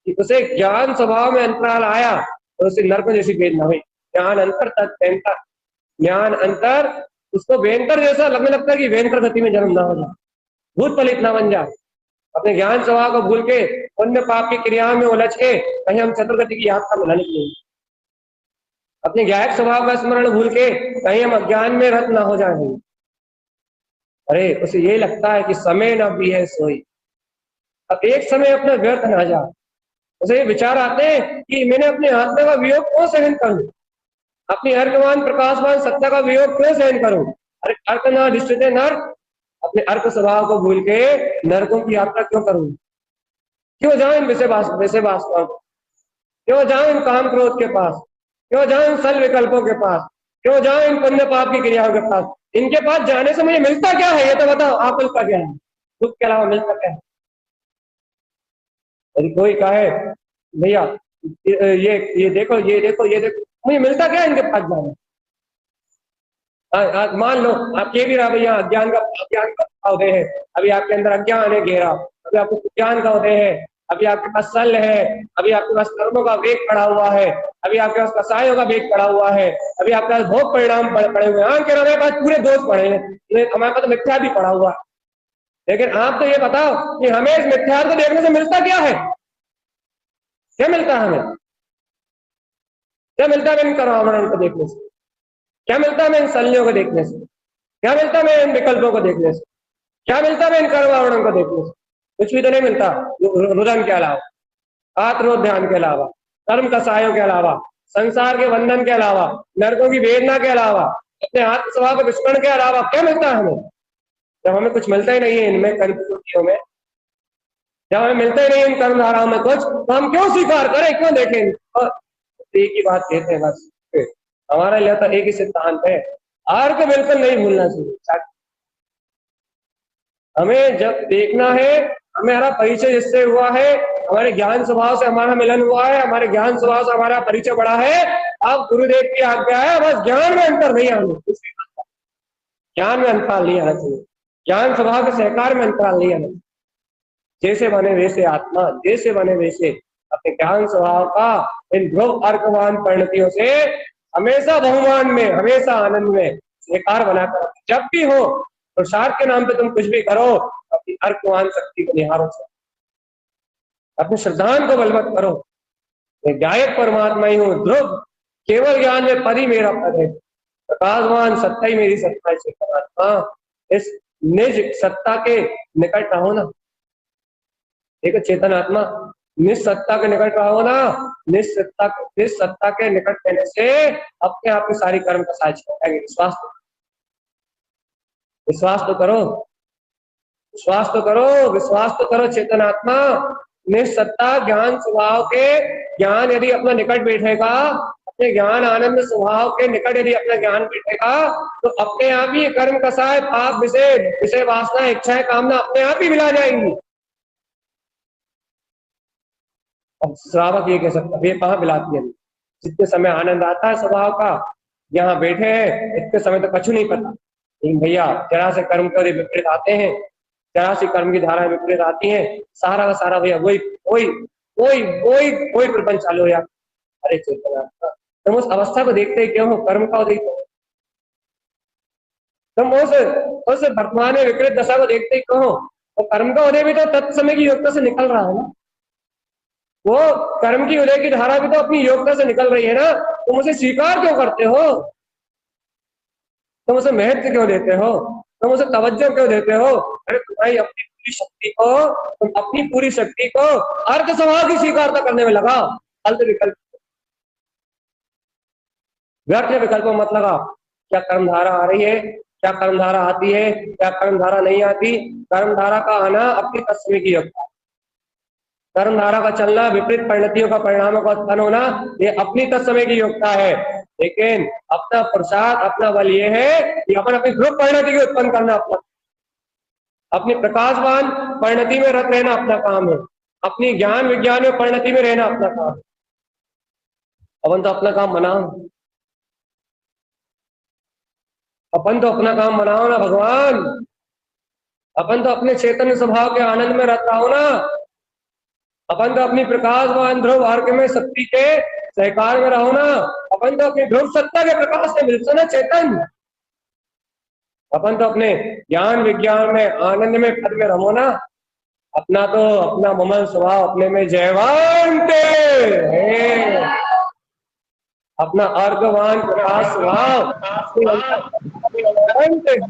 कि उसे ज्ञान स्वभाव में अंतराल आया तो उसे नर्क जैसी वेदना हुई। ज्ञान अंतर तक ज्ञान अंतर उसको वेंतर जैसा लगने लगता है कि वेंतर गति में जन्म ना हो जाए, भूत पलित ना बन जाए, अपने ज्ञान स्वभाव को भूल के पुण्य पाप की क्रियाओं में उलझ के कहीं हम चतुर्गति की यात्रा में न निकलेंगे, अपने गायक स्वभाव का स्मरण भूल के कहीं हम अज्ञान में रत ना हो जाएंगे। अरे उसे यही लगता है कि समय न भी है सोई, अब एक समय अपना व्यर्थ ना जाए। उसे ये विचार आते हैं कि मैंने अपने आत्मा का वियोग क्यों सहन करूं, अपनी अर्कवान प्रकाशवान सत्ता का वियोग क्यों सहन करूं। अरे अर्क न अधिष्ठित नर्क, अपने अर्क स्वभाव को भूल के नरकों की यात्रा क्यों करूं, क्यों जाऊं इन विषय वास्तव, क्यों जाऊं इन काम क्रोध के पास, क्यों जाऊं इन सल विकल्पों के पास, क्यों जाऊं इन पुण्य पाप की क्रियाओं के पास। इनके पास जाने से मुझे मिलता क्या है, ये तो बताओ, आप मिलता क्या है, दुख के अलावा मिलता क्या है। यदि कोई कहे भैया ये देखो मुझे मिलता क्या है इनके पास जाने, मान लो आप ये भी रहा भैया अज्ञान का उदय है, अभी आपके अंदर अज्ञान है गहरा, अभी आपको ज्ञान का उदय है, अभी आपके पास सल है, अभी आपके पास कर्मों का वेग पड़ा हुआ है, अभी आपके पास कसायों का वेग पड़ा हुआ है, अभी आपके पास भोग परिणाम पड़े हुए हैं, कह हमारे पास पूरे दोष पड़े हैं, हमारे पास मिथ्या भी पड़ा हुआ है। लेकिन आप तो ये बताओ कि हमें इस मिथ्या को देखने से मिलता क्या है, क्या मिलता है हमें? क्या मिलता है इन कर्मावरण को देखने से? क्या मिलता है इन सलियों को देखने से? क्या मिलता है इन विकल्पों को देखने से? क्या मिलता है इन कर्मावरण को देखने से? कुछ भी तो नहीं मिलता रुदन के अलावा, आत्मोध्यान के अलावा, कर्म कसायों के अलावा, संसार के बंधन के अलावा, नरकों की वेदना के अलावा, अपने आत्म स्वभाव के विस्मरण के अलावा क्या मिलता है हमें? जब हमें कुछ मिलता ही नहीं है इनमें कर्मयोगियों में, जब हमें मिलता ही नहीं इन कर्म धाराओं में कुछ, तो हम क्यों स्वीकार करें, क्यों देखें? और एक ही बात कहते हैं बस, हमारा यह तो एक ही सिद्धांत है, आर को बिल्कुल नहीं भूलना चाहिए। हमें जब देखना है, हमारा परिचय जिससे हुआ है, हमारे ज्ञान स्वभाव से हमारा मिलन हुआ है, हमारे ज्ञान स्वभाव से हमारा परिचय बढ़ा है, अब गुरुदेव की आज्ञा है बस ज्ञान में अंतर नहीं आना, ज्ञान में अंतराल नहीं आना चाहिए, ज्ञान स्वभाव के सहकार में अंतराल नहीं आना चाहिए। जैसे बने वैसे आत्मा, जैसे बने वैसे अपने ज्ञान स्वभाव का इन ध्रुव अर्कवान परिणतियों से हमेशा बहुमान में, हमेशा आनंद में सहकार बनाकर, जब भी हो पुरुषार्थ के नाम पे तुम कुछ भी करो, अपनी अर्कवान शक्ति को निहारो, अपने श्रद्धान को बलवत करो। मैं गायक परमात्मा ही हूँ, ध्रुव केवल ज्ञान में पद ही मेरा पद है, प्रकाशवान सत्ता ही मेरी सत्ता है। परमात्मा इस निज सत्ता के निकट रहो ना, देखो चेतन आत्मा निस्सत्ता के निकट रहो ना, निस्सत्ता के निकट रहने से अपने आप की सारी कर्म का साझ करेंगे। विश्वास तो करो, विश्वास तो करो, विश्वास तो करो चेतन आत्मा। निस्सत्ता ज्ञान स्वभाव के ज्ञान यदि अपना निकट बैठेगा, अपने ज्ञान आनंद स्वभाव के निकट यदि अपना ज्ञान बैठेगा, तो अपने आप ही कर्म कसाय पाप विषय वासना इच्छाएं कामना अपने आप ही मिला जाएंगी। अब श्रावक ये कह सकता है, ये कहाँ मिलाती है? जितने समय आनंद आता है स्वभाव का, यहाँ बैठे हैं इतने समय तो कछु नहीं पता, लेकिन भैया जरा से कर्म के विपरीत आते हैं, जरा सी कर्म की धारा विपरीत आती है, सारा का सारा भैया वही वही वही वही वही प्रपंच चालू हो जाता। अरे चेतना, तुम उस अवस्था को देखते क्यों हो? कर्म का देखते हो तुम, उस वर्तमान में विपरीत दशा को देखते क्यों हो? तो कर्म का उदय भी तो तत्समय की योग्यता से निकल रहा है ना, वो कर्म की उदय की धारा भी तो अपनी योग्यता से निकल रही है ना। तुम उसे स्वीकार क्यों करते हो? तुम उसे महत्व क्यों देते हो? तुम उसे तवज्जो क्यों देते हो? अरे तुम्हारी अपनी पूरी शक्ति को, तुम अपनी पूरी शक्ति को अर्थ स्वभाव की स्वीकारता करने में लगाओ, फल विकल्प व्यर्थ विकल्पों मत लगाओ। क्या कर्मधारा आ रही है, क्या कर्मधारा आती है, क्या कर्मधारा नहीं आती? कर्मधारा का आना अपनी तस्वीर की योग्यता, कर्मधारा का चलना विपरीत परिणतियों का परिणामों का उत्पन्न होना, ये अपनी तत्समय की योग्यता है। लेकिन अपना प्रसाद, अपना बल ये है कि अपन अपनी ध्रुव परिणति को उत्पन्न करना, अपनी प्रकाशवान परिणति में रत रहना अपना काम है, अपनी ज्ञान विज्ञान में परिणति में रहना अपना काम है। अपन तो अपना काम बनाओ, अपन तो अपना काम बनाओ ना भगवान, अपन तो अपने चैतन्य स्वभाव के आनंद में रत रहो ना, अपन तो अपनी प्रकाशवान ध्रुव अर्क में शक्ति के सहकार में रहो ना, अपन तो अपनी ध्रुव सत्ता के प्रकाश से मिलते ना चेतन, अपन तो अपने ज्ञान विज्ञान में आनंद में पद में रहो ना। अपना तो अपना ममल स्वभाव अपने में जयवंत है, अपना अर्घवान प्रकाश स्वभाव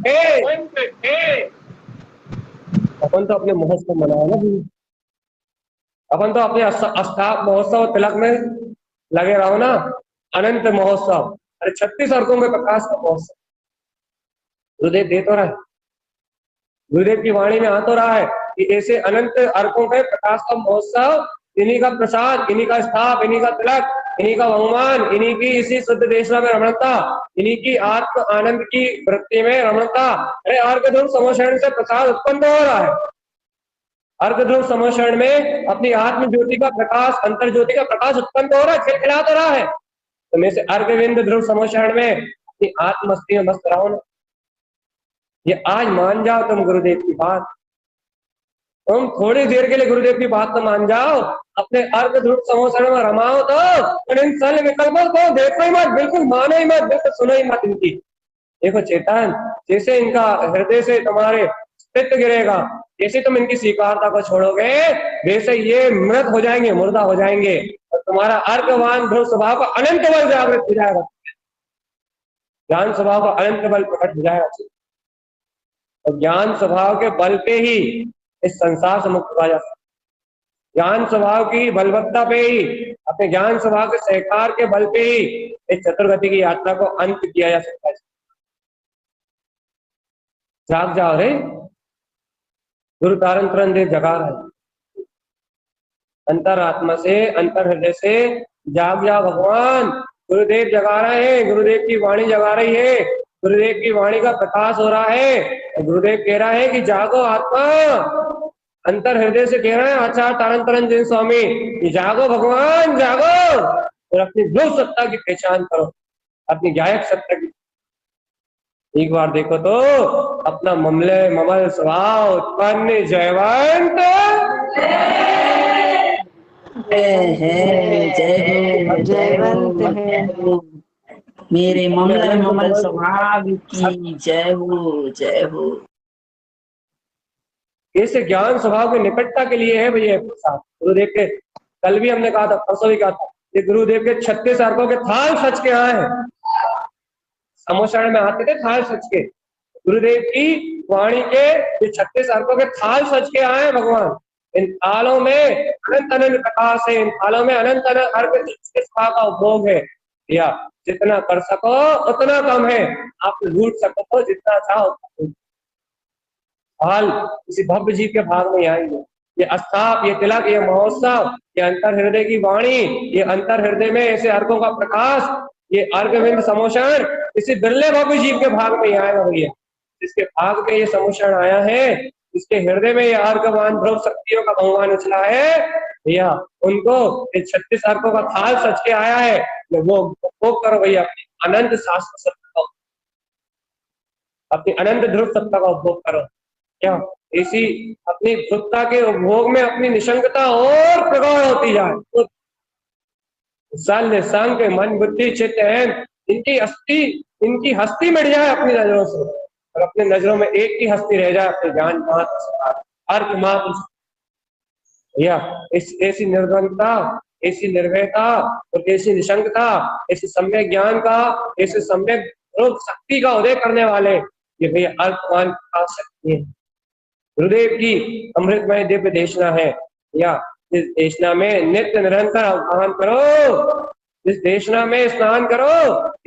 है। अपन तो अपने महोत्सव मनाओ ना, अपन तो अपने अष्टाप महोत्सव तिलक में लगे रहो ना, अनंत महोत्सव। अरे 36 अर्कों में प्रकाश का महोत्सव गुरुदेव दे तो रहा है, गुरुदेव की वाणी में आ तो रहा है कि ऐसे अनंत अर्कों के प्रकाश का महोत्सव, इन्हीं का प्रसाद, इन्हीं का स्थाप, इन्हीं का तिलक, इन्हीं का बहुमान, इन्हीं की इसी शुद्ध देशना में रमणता, इन्हीं की आत्म आनंद की वृत्ति में रमणता। अरे अर्घ ध्रुव समोषण से प्रसाद उत्पन्न हो रहा है, अर्घ ध्रुव समोषण में अपनी आत्म ज्योति का प्रकाश, अंतर ज्योति का प्रकाश उत्पन्न हो रहा है, खिलखिला तो रहा है। तो में से अर्घविंद ध्रुव समोषण में अपनी आत्मस्ती में मस्त रहो ना। ये आज मान जाओ तुम गुरुदेव की बात, तुम थोड़ी देर के लिए गुरुदेव की बात तो मान जाओ, अपने अर्घ ध्रुव समोषण में रमाओ तो इन सल विकल्पों को देखो ही मत, बिल्कुल मानो ही मत, बिल्कुल सुनो ही मत इनकी। देखो चेतन, जैसे इनका हृदय से तुम्हारे अस्तित्व गिरेगा। जैसे तुम इनकी स्वीकारता को छोड़ोगे वैसे ये मृत हो जाएंगे, मुर्दा हो जाएंगे, और तुम्हारा अर्कवान ध्रुव स्वभाव का अनंत बल जागृत हो जाएगा, ज्ञान स्वभाव का अनंत बल प्रकट हो जाएगा। और ज्ञान स्वभाव के बल पे ही इस संसार से मुक्त हुआ जा सकता है। ज्ञान स्वभाव की बलवत्ता पे ही, अपने ज्ञान स्वभाव के सहकार के बल पे ही इस चतुर्गति की यात्रा को अंत किया जा सकता है। जाग जाओ रे, गुरु तारण तुरंत देव जगा रहा है। अंतरात्मा से, अंतर हृदय से जाग जाओ भगवान। गुरुदेव जगा रहे हैं, गुरुदेव की वाणी जगा रही है, गुरुदेव की वाणी का प्रकाश हो रहा है। गुरुदेव कह रहा है कि जागो आत्मा, अंतर हृदय से कह रहे हैं आचार्य तारण तरंजन स्वामी, जागो भगवान जागो, और अपनी ध्रुव सत्ता की पहचान करो, अपनी गायक सत्ता की। एक बार देखो तो अपना ममल स्वभाव उत्पन्न जयवंत जयवंत है मेरे ममल स्वभाव की जय हो, जय हो। इस ज्ञान स्वभाव की निकटता के लिए है भैया प्रसाद। गुरुदेव के कल भी हमने कहा था, परसों भी कहा था, कि गुरुदेव के 36 अर्कों के थाल सच के आए हैं। समोसण में आते थे थाल सच के, गुरुदेव की वाणी के 36 अर्कों के थाल सच के आए हैं भगवान। इन थालों में अनंत अनंत प्रकाश है, इन थालों में अनंत अनंत अर्क का उपभोग है। या जितना कर सको उतना कम है, आप लूट सको तो जितना चाहो उतना। हाल किसी भव्य जीव के भाग में आएंगे। ये अस्थाप, ये तिलक, ये महोत्सव, ये अंतर हृदय की वाणी, ये अंतर हृदय में ऐसे अर्कों का प्रकाश, ये अर्घविंद समोषण किसी बिरले भव्य जीव के भाग में आएगा भैया। जिसके भाग में ये समोषण आया है, जिसके हृदय में ये अर्घवान ध्रुव शक्तियों का भगवान उछला है भैया, उनको 36 अर्कों का थाल सच के आया है। वो उपभोग करो भैया, अपनी अनंत शास्त्र सत्ता का, अपनी अनंत ध्रुव सत्ता का उपभोग करो। क्या इसी अपनी ध्रुवता के उपभोग में अपनी निशंकता और प्रगाढ़ होती जाए। संग मन बुद्धि चित्त है, इनकी हस्ती मिट जाए अपनी नजरों से, और अपनी नजरों में एक ही हस्ती रह जाए, अपने ज्ञान मात्र अर्थ मात्र। या इस ऐसी निर्द्वंदता, ऐसी निर्भयता और ऐसी निशंकता, ऐसे सम्यक ज्ञान का, ऐसे सम्यक ध्रुव शक्ति का उदय करने वाले ये भैया अर्थवान का शक्ति है। गुरुदेव की अमृतमय दिव्य देशना है। या इस देशना में नित्य निरंतर आह्वान करो, इस देशना में स्नान करो,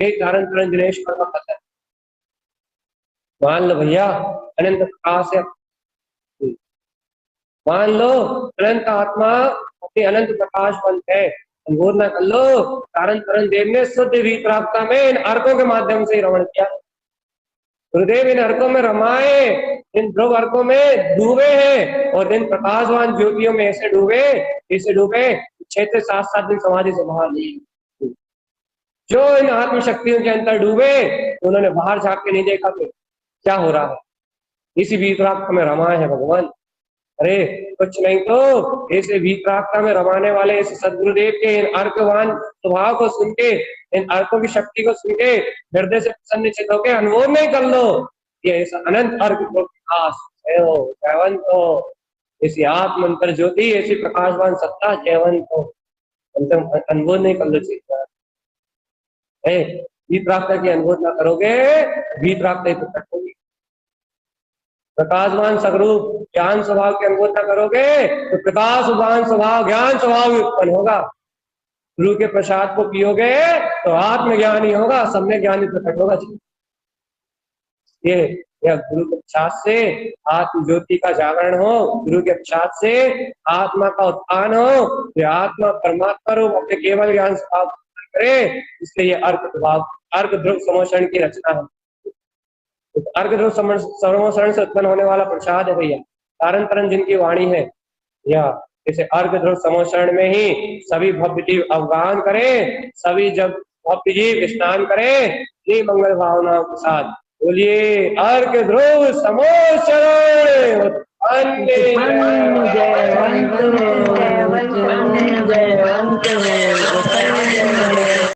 ये तारण तरंजनेश्वर का पद है। मान लो भैया अनंत प्रकाश है, मान लो अनंत आत्मा अपनी अनंत प्रकाश पंथ है, अनुभूत न कर लो। तारण तरंज देव ने शुद्ध वीतरागता में इन अर्कों के माध्यम से रमण किया। गुरुदेव इन अर्कों में रमाए, इन ध्रुव अर्कों में डूबे हैं, और इन प्रकाशवान ज्योतियों में ऐसे डूबे 6 से 7 दिन समाधि से बाहर नहीं। जो इन आत्म शक्तियों के अंदर डूबे, उन्होंने बाहर झांक के नहीं देखा कि क्या हो रहा है। इसी वीतरागता में रमाए हैं भगवान। अरे कुछ नहीं तो ऐसे वीतरागता में रमाने वाले इस सदगुरुदेव के इन अर्कवान स्वभाव को सुन के, इन अर्कों की शक्ति को सुन के हृदय से प्रसन्न चित्त होकर अनुभव नहीं कर लो, ये ऐसा अनंत अर्क को प्रकाश है हो, जयवंत हो, ऐसी आत्मंतर ज्योति, ऐसी प्रकाशवान सत्ता जयवंत हो, अनुभव नहीं कर लो। वीतरागता की अनुभव ना करोगे, वीतरागता ही प्रकट होगी। प्रकाशवान स्वरूप ज्ञान स्वभाव की अनुभव न करोगे तो प्रकाशवान स्वभाव ज्ञान स्वभाव उत्पन्न होगा। गुरु के प्रसाद को पियोगे तो आत्मज्ञानी होगा, सम्यक ज्ञानी प्रकट होगा। ये गुरु के प्रसाद से आत्म ज्योति का जागरण हो, गुरु के प्रसाद से आत्मा का उत्थान हो, ये आत्मा परमात्मा रूप अपने केवल ज्ञान स्वभाव करे। इसलिए ये अर्क ध्रुव समोषण की रचना है। अर्घ ध्रुव समोषण से उत्पन्न होने वाला प्रसाद है भैया, तारण तरंज जिनकी वाणी है। या जैसे अर्घ ध्रुव समोषण में ही सभी भव्य जीव अवगाहन करें, सभी जब भव्य जीव स्नान करें, ये मंगल भावनाओं के साथ बोलिए अर्घ ध्रुव समोषण।